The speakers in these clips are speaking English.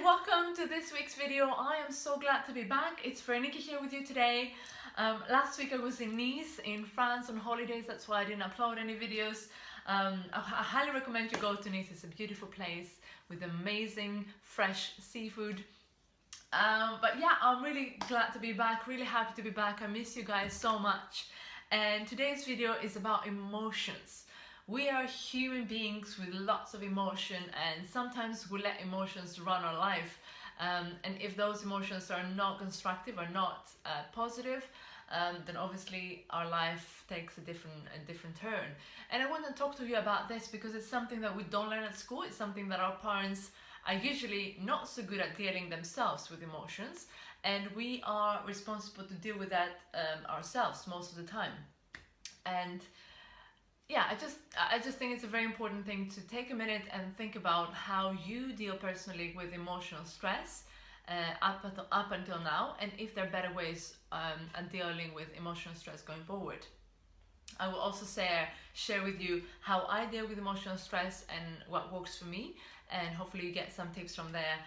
welcome to this week's video. I am so glad to be back. It's Ferenike here with you today. Last week I was in Nice in France on holidays, that's why I didn't upload any videos. I highly recommend you go to Nice. It's a beautiful place with amazing fresh seafood. But yeah, I'm really glad to be back, really happy to be back. I miss you guys so much. And today's video is about emotions. We are human beings with lots of emotion, and sometimes we let emotions run our life. And if those emotions are not constructive or not positive, then obviously our life takes a different turn. And I want to talk to you about this because it's something that we don't learn at school. It's something that our parents are usually not so good at dealing themselves with emotions, and we are responsible to deal with that ourselves most of the time. And yeah, I just think it's a very important thing to take a minute and think about how you deal personally with emotional stress up until now, and if there are better ways at dealing with emotional stress going forward. I will also share with you how I deal with emotional stress and what works for me, and hopefully you get some tips from there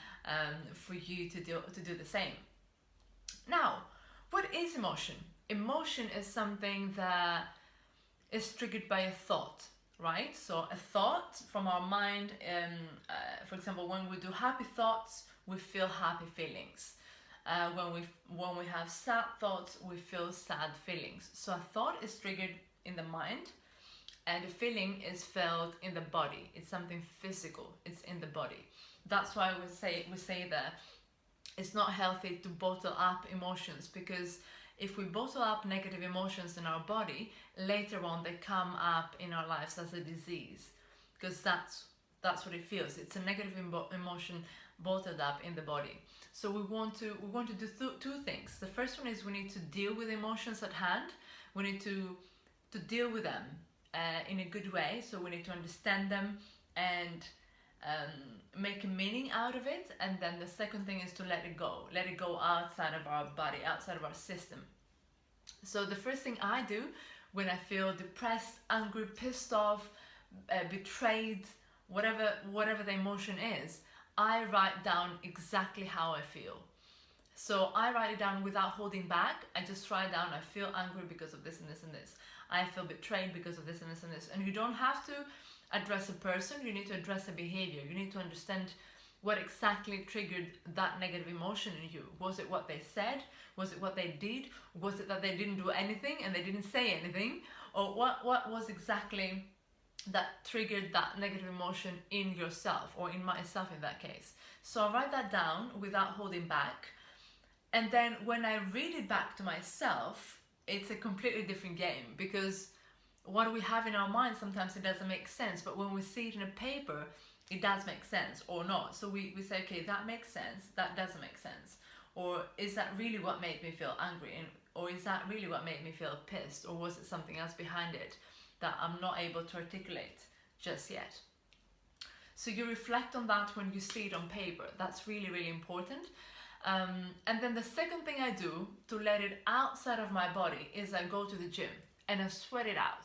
for you to do the same. Now, what is emotion? Emotion is something that is triggered by a thought, right? So a thought from our mind, for example, when we do happy thoughts, we feel happy feelings. When we have sad thoughts, we feel sad feelings. So a thought is triggered in the mind, and a feeling is felt in the body. It's something physical. It's in the body. That's why we say that it's not healthy to bottle up emotions, because if we bottle up negative emotions in our body, later on they come up in our lives as a disease, because that's what it feels. It's a negative emotion bottled up in the body. So we want to do two things. The first one is we need to deal with emotions at hand. We need to deal with them in a good way. So we need to understand them and make a meaning out of it. And then the second thing is to let it go outside of our body, outside of our system. So the first thing I do when I feel depressed, angry, pissed off, betrayed, whatever the emotion is, I write down exactly how I feel. So I write it down without holding back. I just write down, I feel angry because of this and this and this. I feel betrayed because of this and this and this. And you don't have to address a person, you need to address a behavior. You need to understand what exactly triggered that negative emotion in you. Was it what they said? Was it what they did? Was it that they didn't do anything and they didn't say anything? Or what was exactly that triggered that negative emotion in yourself, or in myself in that case? So I write that down without holding back. And then when I read it back to myself, it's a completely different game, because what we have in our mind, sometimes it doesn't make sense, but when we see it in a paper, it does make sense or not. So we say, okay, that makes sense, that doesn't make sense. Or is that really what made me feel angry? Or is that really what made me feel pissed? Or was it something else behind it that I'm not able to articulate just yet? So you reflect on that when you see it on paper. That's really, really important. And then the second thing I do to let it outside of my body is I go to the gym and I sweat it out.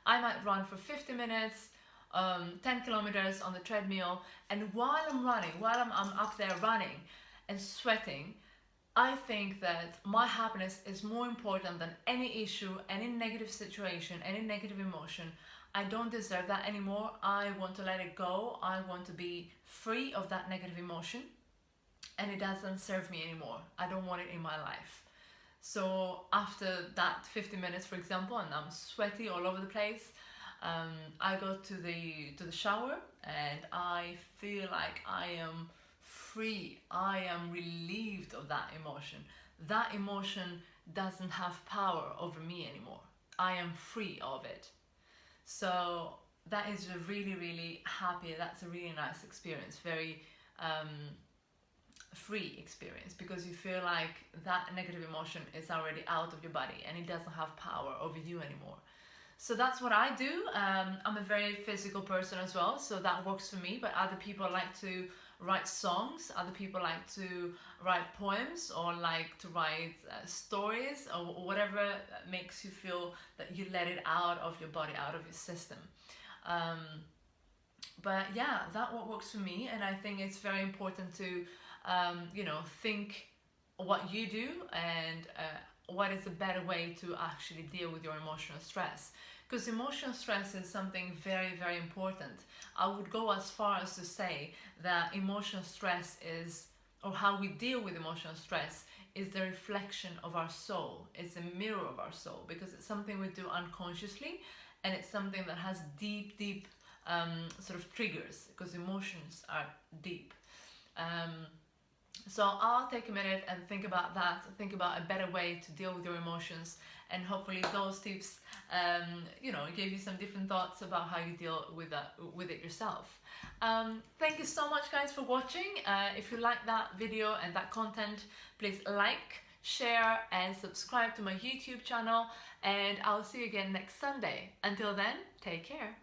I might run for 50 minutes, 10 kilometers on the treadmill, and while I'm running, while I'm up there running and sweating, I think that my happiness is more important than any issue, any negative situation, any negative emotion. I don't deserve that anymore. I want to let it go. I want to be free of that negative emotion, and it doesn't serve me anymore. I don't want it in my life. So after that 50 minutes, for example, and I'm sweaty all over the place, I go to the shower and I feel like I am free. I am relieved of that emotion. That emotion doesn't have power over me anymore. I am free of it. So that is a really, really happy, that's a really nice experience, very free experience, because you feel like that negative emotion is already out of your body and it doesn't have power over you anymore. So that's what I do. I'm a very physical person as well, so that works for me, but other people like to write songs, other people like to write poems, or like to write stories, or whatever makes you feel that you let it out of your body, out of your system. But yeah, that what works for me, and I think it's very important to you know, think what you do and what is a better way to actually deal with your emotional stress. Because emotional stress is something very, very important. I would go as far as to say that emotional stress is, or how we deal with emotional stress, is the reflection of our soul. It's a mirror of our soul, because it's something we do unconsciously, and it's something that has deep, deep sort of triggers, because emotions are deep. So I'll take a minute and think about that, think about a better way to deal with your emotions, and hopefully those tips, you know, give you some different thoughts about how you deal with it yourself. Thank you so much, guys, for watching. If you like that video and that content, please like, share, and subscribe to my YouTube channel, and I'll see you again next Sunday. Until then, take care.